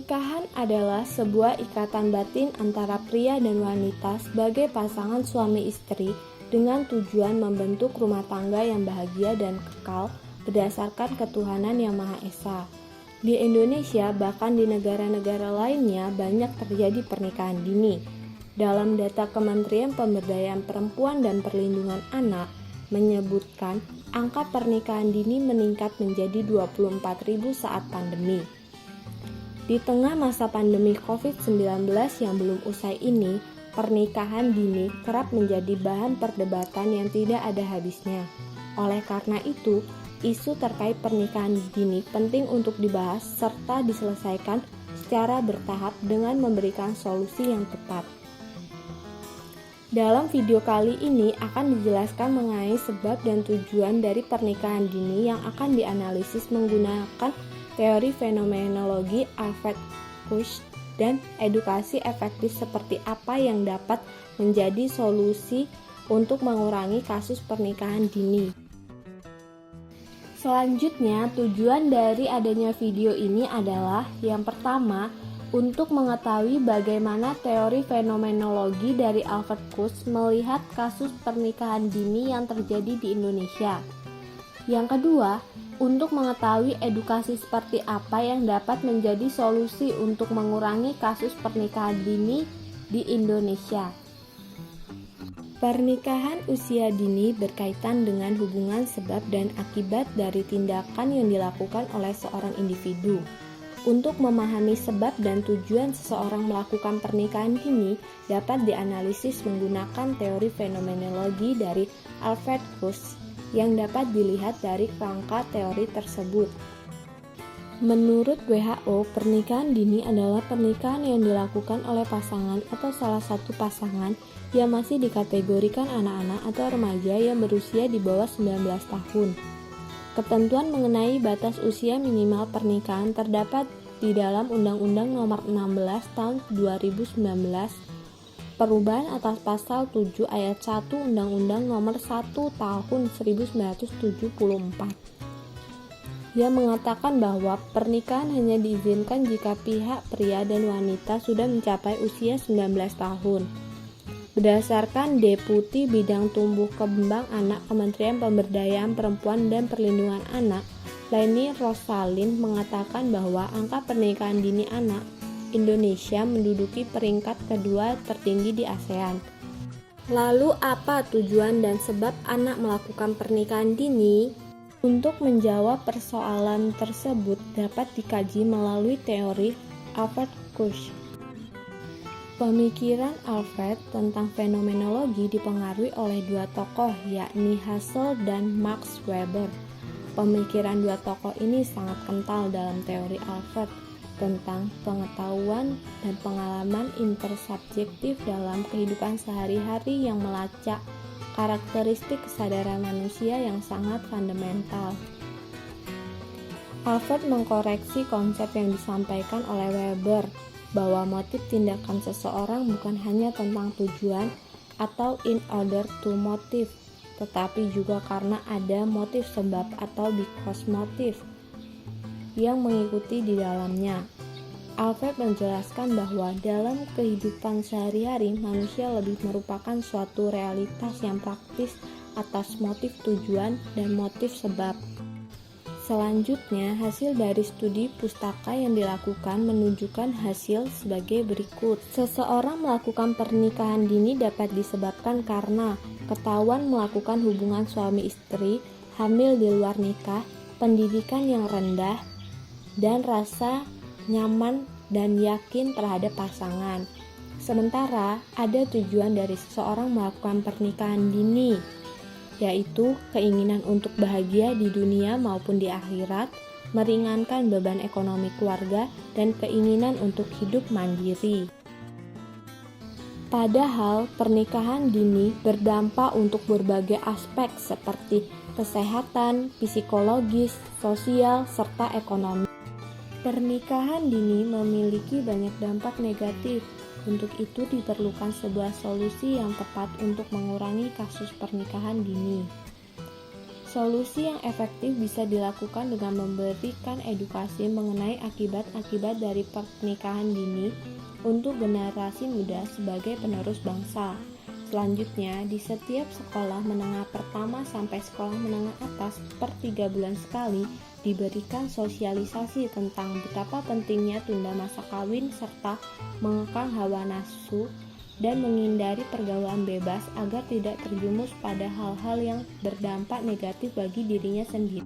Pernikahan adalah sebuah ikatan batin antara pria dan wanita sebagai pasangan suami istri dengan tujuan membentuk rumah tangga yang bahagia dan kekal berdasarkan ketuhanan yang Maha Esa. Di Indonesia, bahkan di negara-negara lainnya, banyak terjadi pernikahan dini. Dalam data Kementerian Pemberdayaan Perempuan dan Perlindungan Anak menyebutkan angka pernikahan dini meningkat menjadi 24.000 saat pandemi. Di tengah masa pandemi COVID-19 yang belum usai ini, pernikahan dini kerap menjadi bahan perdebatan yang tidak ada habisnya. Oleh karena itu, isu terkait pernikahan dini penting untuk dibahas serta diselesaikan secara bertahap dengan memberikan solusi yang tepat. Dalam video kali ini akan dijelaskan mengenai sebab dan tujuan dari pernikahan dini yang akan dianalisis menggunakan teori fenomenologi Alfred Kusch dan edukasi efektif seperti apa yang dapat menjadi solusi untuk mengurangi kasus pernikahan dini. Selanjutnya, tujuan dari adanya video ini adalah yang pertama, untuk mengetahui bagaimana teori fenomenologi dari Alfred Kusch melihat kasus pernikahan dini yang terjadi di Indonesia. Yang kedua, untuk mengetahui edukasi seperti apa yang dapat menjadi solusi untuk mengurangi kasus pernikahan dini di Indonesia. Pernikahan usia dini berkaitan dengan hubungan sebab dan akibat dari tindakan yang dilakukan oleh seorang individu. Untuk memahami sebab dan tujuan seseorang melakukan pernikahan dini dapat dianalisis menggunakan teori fenomenologi dari Alfred Kusch yang dapat dilihat dari kerangka teori tersebut. Menurut WHO, pernikahan dini adalah pernikahan yang dilakukan oleh pasangan atau salah satu pasangan yang masih dikategorikan anak-anak atau remaja yang berusia di bawah 19 tahun. Ketentuan mengenai batas usia minimal pernikahan terdapat di dalam Undang-Undang Nomor 16 Tahun 2019, Perubahan atas Pasal 7 Ayat 1 Undang-Undang Nomor 1 Tahun 1974 yang mengatakan bahwa pernikahan hanya diizinkan jika pihak pria dan wanita sudah mencapai usia 19 tahun. Berdasarkan Deputi Bidang Tumbuh Kembang Anak Kementerian Pemberdayaan Perempuan dan Perlindungan Anak, Leni Rosalin mengatakan bahwa angka pernikahan dini anak Indonesia menduduki peringkat kedua tertinggi di ASEAN. Lalu apa tujuan dan sebab anak melakukan pernikahan dini? Untuk menjawab persoalan tersebut dapat dikaji melalui teori Alfred Kusch. Pemikiran Alfred tentang fenomenologi dipengaruhi oleh dua tokoh, yakni Husserl dan Max Weber. Pemikiran dua tokoh ini sangat kental dalam teori Alfred tentang pengetahuan dan pengalaman intersubjektif dalam kehidupan sehari-hari yang melacak karakteristik kesadaran manusia yang sangat fundamental. Alfred mengkoreksi konsep yang disampaikan oleh Weber bahwa motif tindakan seseorang bukan hanya tentang tujuan atau in order to motive, tetapi juga karena ada motif sebab atau because motif yang mengikuti di dalamnya. Alfred menjelaskan bahwa dalam kehidupan sehari-hari manusia lebih merupakan suatu realitas yang praktis atas motif tujuan dan motif sebab. Selanjutnya, hasil dari studi pustaka yang dilakukan menunjukkan hasil sebagai berikut. Seseorang melakukan pernikahan dini dapat disebabkan karena ketahuan melakukan hubungan suami istri, hamil di luar nikah, pendidikan yang rendah, dan rasa nyaman dan yakin terhadap pasangan. Sementara ada tujuan dari seseorang melakukan pernikahan dini, yaitu keinginan untuk bahagia di dunia maupun di akhirat, meringankan beban ekonomi keluarga, dan keinginan untuk hidup mandiri. Padahal pernikahan dini berdampak untuk berbagai aspek seperti kesehatan, psikologis, sosial, serta ekonomi. Pernikahan dini memiliki banyak dampak negatif. Untuk itu diperlukan sebuah solusi yang tepat untuk mengurangi kasus pernikahan dini. Solusi yang efektif bisa dilakukan dengan memberikan edukasi mengenai akibat-akibat dari pernikahan dini untuk generasi muda sebagai penerus bangsa. Selanjutnya, di setiap sekolah menengah pertama sampai sekolah menengah atas per 3 bulan sekali diberikan sosialisasi tentang betapa pentingnya tunda masa kawin serta mengekang hawa nafsu dan menghindari pergaulan bebas agar tidak terjumus pada hal-hal yang berdampak negatif bagi dirinya sendiri.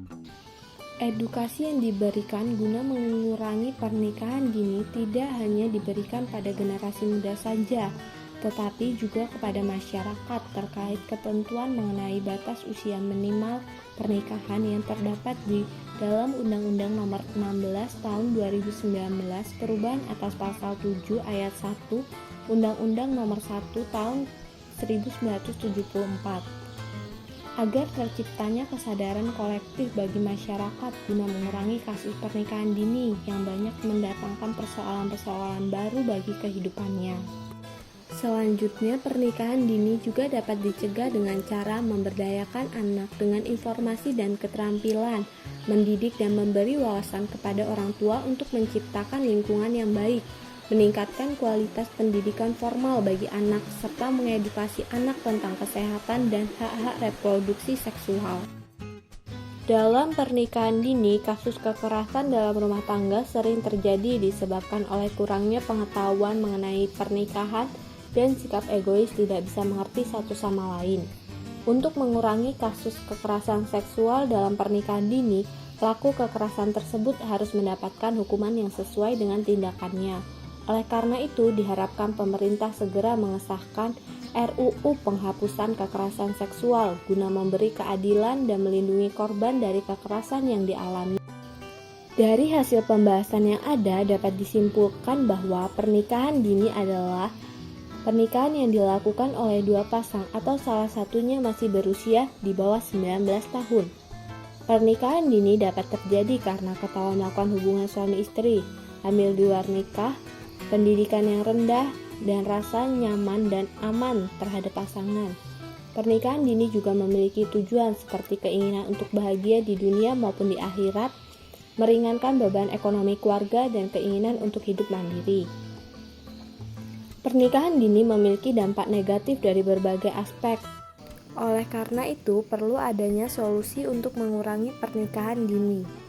Edukasi yang diberikan guna mengurangi pernikahan dini tidak hanya diberikan pada generasi muda saja, tetapi juga kepada masyarakat terkait ketentuan mengenai batas usia minimal pernikahan yang terdapat di dalam Undang-Undang Nomor 16 Tahun 2019 Perubahan atas Pasal 7 Ayat 1 Undang-Undang Nomor 1 Tahun 1974 agar terciptanya kesadaran kolektif bagi masyarakat guna mengurangi kasus pernikahan dini yang banyak mendatangkan persoalan-persoalan baru bagi kehidupannya. Selanjutnya, pernikahan dini juga dapat dicegah dengan cara memberdayakan anak dengan informasi dan keterampilan, mendidik dan memberi wawasan kepada orang tua untuk menciptakan lingkungan yang baik, meningkatkan kualitas pendidikan formal bagi anak, serta mengedukasi anak tentang kesehatan dan hak-hak reproduksi seksual. Dalam pernikahan dini, kasus kekerasan dalam rumah tangga sering terjadi disebabkan oleh kurangnya pengetahuan mengenai pernikahan dan sikap egois tidak bisa mengerti satu sama lain. Untuk mengurangi kasus kekerasan seksual dalam pernikahan dini, pelaku kekerasan tersebut harus mendapatkan hukuman yang sesuai dengan tindakannya. Oleh karena itu, diharapkan pemerintah segera mengesahkan RUU penghapusan kekerasan seksual guna memberi keadilan dan melindungi korban dari kekerasan yang dialami. Dari hasil pembahasan yang ada dapat disimpulkan bahwa pernikahan dini adalah pernikahan yang dilakukan oleh dua pasang atau salah satunya masih berusia di bawah 19 tahun. Pernikahan dini dapat terjadi karena ketahuan melakukan hubungan suami istri, hamil di luar nikah, pendidikan yang rendah, dan rasa nyaman dan aman terhadap pasangan. Pernikahan dini juga memiliki tujuan seperti keinginan untuk bahagia di dunia maupun di akhirat, meringankan beban ekonomi keluarga, dan keinginan untuk hidup mandiri. Pernikahan dini memiliki dampak negatif dari berbagai aspek. Oleh karena itu, perlu adanya solusi untuk mengurangi pernikahan dini.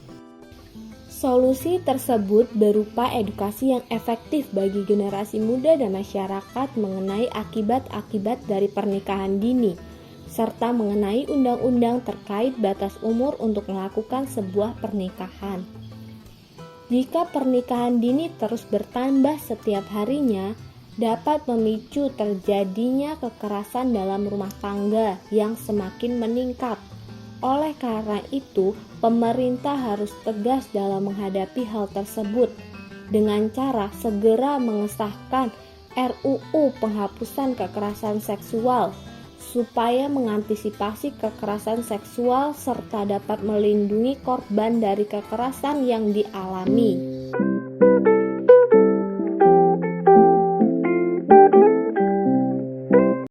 Solusi tersebut berupa edukasi yang efektif bagi generasi muda dan masyarakat mengenai akibat-akibat dari pernikahan dini, serta mengenai undang-undang terkait batas umur untuk melakukan sebuah pernikahan. Jika pernikahan dini terus bertambah setiap harinya, dapat memicu terjadinya kekerasan dalam rumah tangga yang semakin meningkat. Oleh karena itu, pemerintah harus tegas dalam menghadapi hal tersebut dengan cara segera mengesahkan RUU penghapusan kekerasan seksual supaya mengantisipasi kekerasan seksual serta dapat melindungi korban dari kekerasan yang dialami.